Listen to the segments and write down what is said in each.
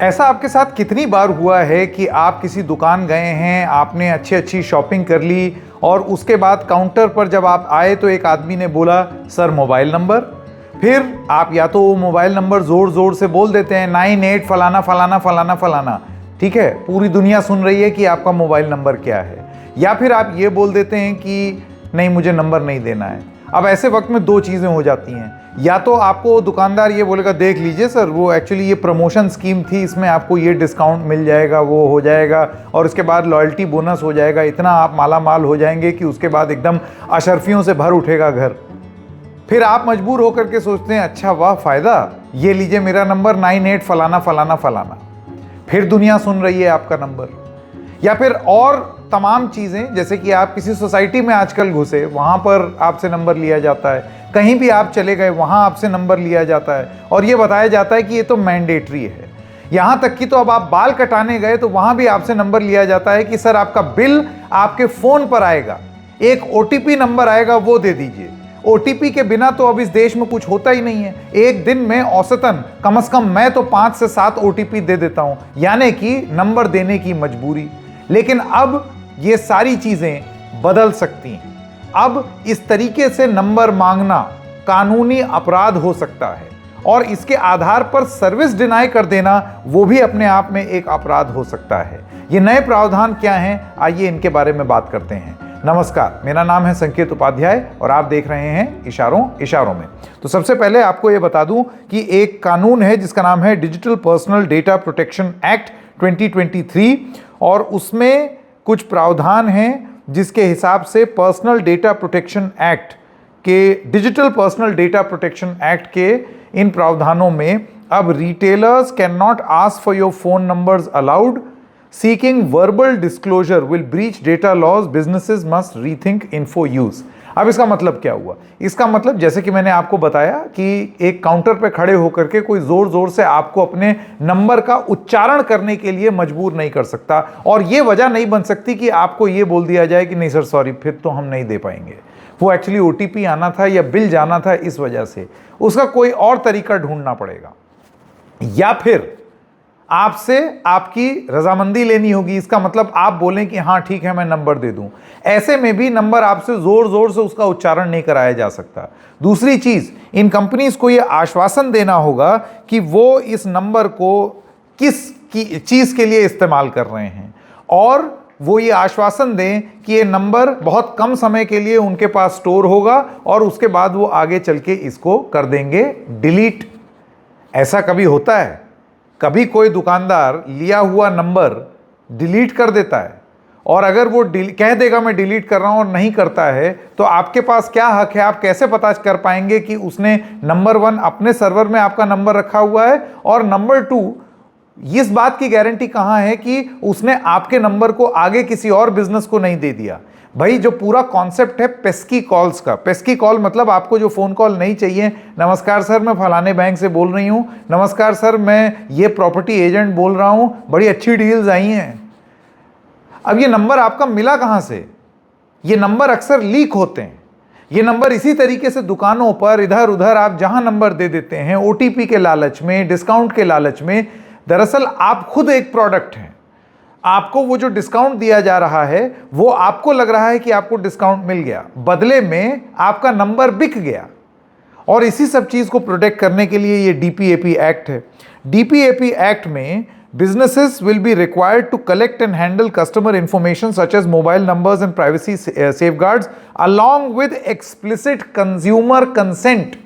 ऐसा आपके साथ कितनी बार हुआ है कि आप किसी दुकान गए हैं, आपने अच्छी अच्छी शॉपिंग कर ली और उसके बाद काउंटर पर जब आप आए तो एक आदमी ने बोला सर मोबाइल नंबर। फिर आप या तो वो मोबाइल नंबर ज़ोर ज़ोर से बोल देते हैं 98 फलाना फलाना फलाना फलाना, ठीक है, पूरी दुनिया सुन रही है कि आपका मोबाइल नंबर क्या है। या फिर आप ये बोल देते हैं कि नहीं मुझे नंबर नहीं देना है। अब ऐसे वक्त में दो चीज़ें हो जाती हैं, या तो आपको दुकानदार ये बोलेगा देख लीजिए सर वो एक्चुअली ये प्रमोशन स्कीम थी, इसमें आपको ये डिस्काउंट मिल जाएगा, वो हो जाएगा और उसके बाद लॉयल्टी बोनस हो जाएगा, इतना आप माला माल हो जाएंगे कि उसके बाद एकदम अशर्फियों से भर उठेगा घर। फिर आप मजबूर होकर के सोचते हैं अच्छा वाह फ़ायदा, ये लीजिए मेरा नंबर 98 फलाना फलाना फलाना। फिर दुनिया सुन रही है आपका नंबर। या फिर और तमाम चीज़ें, जैसे कि आप किसी सोसाइटी में आजकल घुसे, वहाँ पर आपसे नंबर लिया जाता है, कहीं भी आप चले गए वहाँ आपसे नंबर लिया जाता है और ये बताया जाता है कि ये तो मैंडेटरी है। यहाँ तक कि तो अब आप बाल कटाने गए तो वहाँ भी आपसे नंबर लिया जाता है कि सर आपका बिल आपके फ़ोन पर आएगा, एक OTP नंबर आएगा वो दे दीजिए। OTP के बिना तो अब इस देश में कुछ होता ही नहीं है। एक दिन में औसतन कम से कम मैं तो 5 से 7 OTP दे देता हूँ, यानी कि नंबर देने की मजबूरी। लेकिन अब ये सारी चीज़ें बदल सकती हैं। अब इस तरीके से नंबर मांगना कानूनी अपराध हो सकता है और इसके आधार पर सर्विस डिनाई कर देना वो भी अपने आप में एक अपराध हो सकता है। ये नए प्रावधान क्या हैं, आइए इनके बारे में बात करते हैं। नमस्कार, मेरा नाम है संकेत उपाध्याय और आप देख रहे हैं इशारों इशारों में। तो सबसे पहले आपको ये बता दूं कि एक कानून है जिसका नाम है digital personal data protection act 2023 और उसमें कुछ प्रावधान हैं जिसके हिसाब से पर्सनल डेटा प्रोटेक्शन एक्ट के, digital personal data protection act के इन प्रावधानों में अब retailers can not ask for your phone numbers allowed, seeking verbal disclosure will breach data laws, businesses must rethink info use. अब इसका मतलब क्या हुआ? इसका मतलब जैसे कि मैंने आपको बताया कि एक काउंटर पे खड़े होकर के कोई जोर जोर से आपको अपने नंबर का उच्चारण करने के लिए मजबूर नहीं कर सकता और ये वजह नहीं बन सकती कि आपको ये बोल दिया जाए कि नहीं सर सॉरी फिर तो हम नहीं दे पाएंगे, वो एक्चुअली OTP आना था या बिल जाना था इस वजह से। उसका कोई और तरीका ढूंढना पड़ेगा या फिर आपसे आपकी रजामंदी लेनी होगी। इसका मतलब आप बोलें कि हाँ ठीक है मैं नंबर दे दूं। ऐसे में भी नंबर आपसे जोर जोर से उसका उच्चारण नहीं कराया जा सकता। दूसरी चीज, इन कंपनीज को यह आश्वासन देना होगा कि वो इस नंबर को किस चीज के लिए इस्तेमाल कर रहे हैं और वो ये आश्वासन दें कि ये नंबर बहुत कम समय के लिए उनके पास स्टोर होगा और उसके बाद वो आगे चल के इसको कर देंगे डिलीट। ऐसा कभी होता है? कभी कोई दुकानदार लिया हुआ नंबर डिलीट कर देता है और अगर वो कह देगा मैं डिलीट कर रहा हूं और नहीं करता है तो आपके पास क्या हक है? आप कैसे पता कर पाएंगे कि उसने नंबर 1 अपने सर्वर में आपका नंबर रखा हुआ है और नंबर 2 इस बात की गारंटी कहां है कि उसने आपके नंबर को आगे किसी और बिजनेस को नहीं दे दिया? भाई जो पूरा कॉन्सेप्ट है पेस्की कॉल्स का, पेस्की कॉल मतलब आपको जो फोन कॉल नहीं चाहिए, नमस्कार सर मैं फलाने बैंक से बोल रही हूं, नमस्कार सर मैं ये प्रॉपर्टी एजेंट बोल रहा हूं, बड़ी अच्छी डील्स आई हैं। अब ये नंबर आपका मिला कहां से? ये नंबर अक्सर लीक होते हैं। ये नंबर इसी तरीके से दुकानों पर इधर उधर आप जहां नंबर दे देते हैं OTP के लालच में, डिस्काउंट के लालच में, दरअसल आप खुद एक प्रोडक्ट हैं। आपको वो जो डिस्काउंट दिया जा रहा है वो आपको लग रहा है कि आपको डिस्काउंट मिल गया, बदले में आपका नंबर बिक गया। और इसी सब चीज को प्रोटेक्ट करने के लिए ये DPAP एक्ट है। DPAP एक्ट में businesses will be required to collect and handle customer information such as mobile numbers and privacy safeguards along with explicit consumer consent।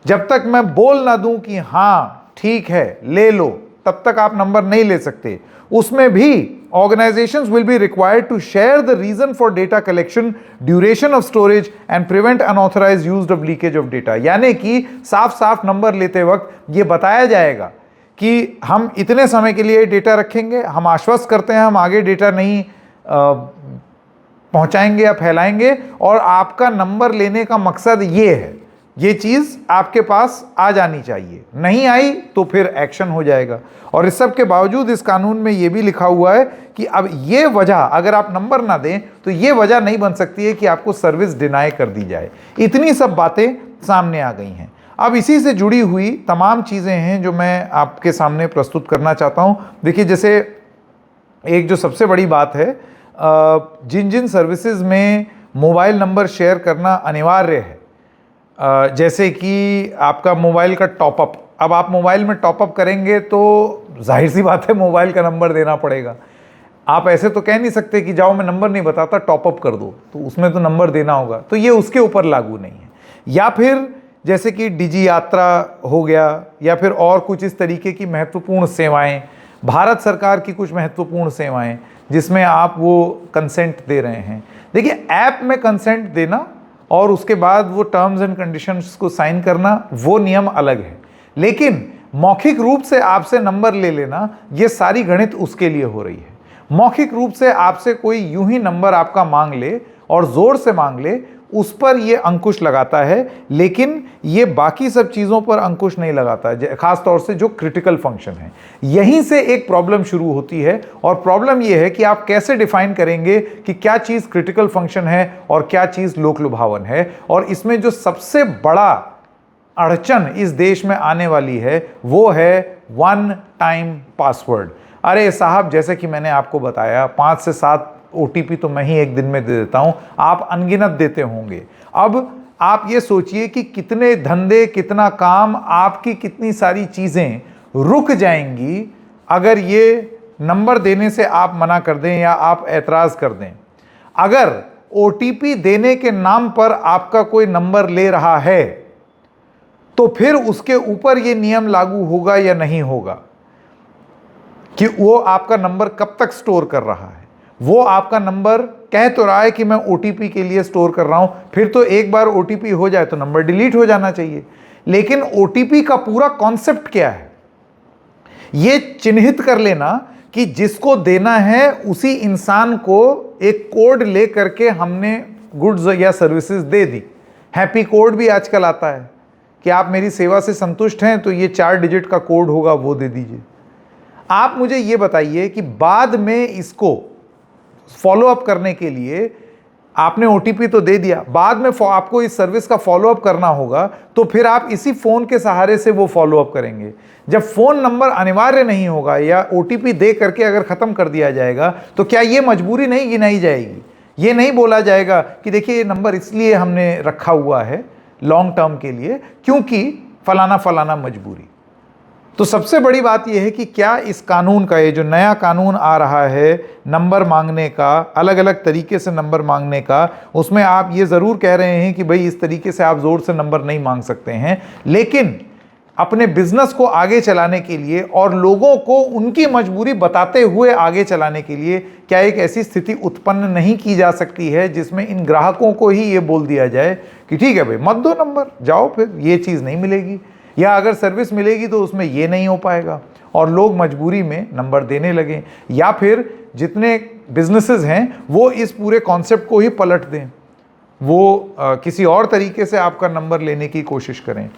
जब तक मैं बोल ना दूं कि हाँ ठीक है ले लो, तब तक आप नंबर नहीं ले सकते। उसमें भी organizations will be required to share the reason for data collection, duration of storage and prevent unauthorized use of leakage of data। यानी कि साफ साफ नंबर लेते वक्त ये बताया जाएगा कि हम इतने समय के लिए डेटा रखेंगे, हम आश्वस्त करते हैं हम आगे डेटा नहीं पहुंचाएंगे या फैलाएंगे और आपका नंबर लेने का मकसद ये है। ये चीज़ आपके पास आ जानी चाहिए, नहीं आई तो फिर एक्शन हो जाएगा। और इस सब के बावजूद इस कानून में ये भी लिखा हुआ है कि अब ये वजह, अगर आप नंबर ना दें तो ये वजह नहीं बन सकती है कि आपको सर्विस डिनाई कर दी जाए। इतनी सब बातें सामने आ गई हैं। अब इसी से जुड़ी हुई तमाम चीज़ें हैं जो मैं आपके सामने प्रस्तुत करना चाहता हूँ। देखिए, जैसे एक जो सबसे बड़ी बात है, जिन जिन सर्विसेज में मोबाइल नंबर शेयर करना अनिवार्य है, जैसे कि आपका मोबाइल का टॉपअप। अब आप मोबाइल में टॉपअप करेंगे तो जाहिर सी बात है मोबाइल का नंबर देना पड़ेगा। आप ऐसे तो कह नहीं सकते कि जाओ मैं नंबर नहीं बताता टॉपअप कर दो, तो उसमें तो नंबर देना होगा, तो ये उसके ऊपर लागू नहीं है। या फिर जैसे कि डिजी यात्रा हो गया, या फिर और कुछ इस तरीके की महत्वपूर्ण सेवाएं, भारत सरकार की कुछ महत्वपूर्ण सेवाएं जिसमें आप वो कंसेंट दे रहे हैं। देखिए, ऐप में कंसेंट देना और उसके बाद वो टर्म्स एंड कंडीशंस को साइन करना, वो नियम अलग है। लेकिन मौखिक रूप से आपसे नंबर ले लेना, ये सारी गणित उसके लिए हो रही है। मौखिक रूप से आपसे कोई यूं ही नंबर आपका मांग ले और जोर से मांग ले, उस पर ये अंकुश लगाता है, लेकिन ये बाकी सब चीज़ों पर अंकुश नहीं लगाता है, खास तौर से जो क्रिटिकल फंक्शन है। यहीं से एक प्रॉब्लम शुरू होती है, और प्रॉब्लम ये है कि आप कैसे डिफाइन करेंगे कि क्या चीज़ क्रिटिकल फंक्शन है और क्या चीज़ लोक लुभावन है। और इसमें जो सबसे बड़ा अड़चन इस देश में आने वाली है वो है वन टाइम पासवर्ड। अरे साहब, जैसे कि मैंने आपको बताया, 5 से 7 OTP तो मैं ही एक दिन में दे देता हूं, आप अनगिनत देते होंगे। अब आप ये सोचिए कि कितने धंधे, कितना काम, आपकी कितनी सारी चीज़ें रुक जाएंगी अगर ये नंबर देने से आप मना कर दें या आप ऐतराज़ कर दें। अगर OTP देने के नाम पर आपका कोई नंबर ले रहा है तो फिर उसके ऊपर ये नियम लागू होगा या नहीं होगा कि वो आपका नंबर कब तक स्टोर कर रहा है। वो आपका नंबर कह तो रहा है कि मैं OTP के लिए स्टोर कर रहा हूं, फिर तो एक बार OTP हो जाए तो नंबर डिलीट हो जाना चाहिए। लेकिन OTP का पूरा कॉन्सेप्ट क्या है, ये चिन्हित कर लेना कि जिसको देना है उसी इंसान को एक कोड ले करके हमने गुड्स या सर्विसेज दे दी। हैप्पी कोड भी आजकल आता है कि आप मेरी सेवा से संतुष्ट हैं तो ये 4 डिजिट का कोड होगा, वो दे दीजिए। आप मुझे ये बताइए कि बाद में इसको फॉलो अप करने के लिए आपने OTP तो दे दिया, बाद में आपको इस सर्विस का फॉलो अप करना होगा, तो फिर आप इसी फोन के सहारे से वो फॉलो अप करेंगे। जब फोन नंबर अनिवार्य नहीं होगा या OTP दे करके अगर खत्म कर दिया जाएगा, तो क्या ये मजबूरी नहीं गिनाई जाएगी? ये नहीं बोला जाएगा कि देखिए ये नंबर इसलिए हमने रखा हुआ है लॉन्ग टर्म के लिए क्योंकि फलाना फलाना मजबूरी। तो सबसे बड़ी बात यह है कि क्या इस कानून का, ये जो नया कानून आ रहा है नंबर मांगने का, अलग अलग तरीके से नंबर मांगने का, उसमें आप ये ज़रूर कह रहे हैं कि भाई इस तरीके से आप ज़ोर से नंबर नहीं मांग सकते हैं, लेकिन अपने बिजनेस को आगे चलाने के लिए और लोगों को उनकी मजबूरी बताते हुए आगे चलाने के लिए क्या एक ऐसी स्थिति उत्पन्न नहीं की जा सकती है जिसमें इन ग्राहकों को ही ये बोल दिया जाए कि ठीक है भाई मत दो नंबर, जाओ फिर ये चीज़ नहीं मिलेगी, या अगर सर्विस मिलेगी तो उसमें ये नहीं हो पाएगा, और लोग मजबूरी में नंबर देने लगें। या फिर जितने बिजनेसेस हैं वो इस पूरे कॉन्सेप्ट को ही पलट दें, वो किसी और तरीके से आपका नंबर लेने की कोशिश करें।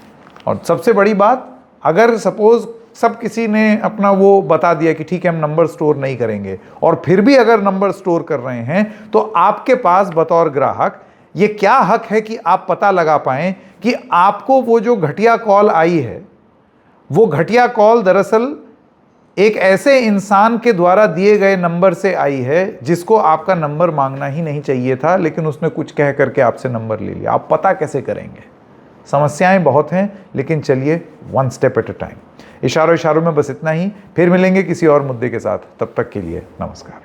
और सबसे बड़ी बात, अगर सपोज सब किसी ने अपना वो बता दिया कि ठीक है हम नंबर स्टोर नहीं करेंगे, और फिर भी अगर नंबर स्टोर कर रहे हैं, तो आपके पास बतौर ग्राहक ये क्या हक है कि आप पता लगा पाएं कि आपको वो जो घटिया कॉल आई है, वो घटिया कॉल दरअसल एक ऐसे इंसान के द्वारा दिए गए नंबर से आई है जिसको आपका नंबर मांगना ही नहीं चाहिए था, लेकिन उसने कुछ कह करके आपसे नंबर ले लिया। आप पता कैसे करेंगे? समस्याएं बहुत हैं, लेकिन चलिए one step at a time. इशारों में बस इतना ही, फिर मिलेंगे किसी और मुद्दे के साथ, तब तक के लिए नमस्कार।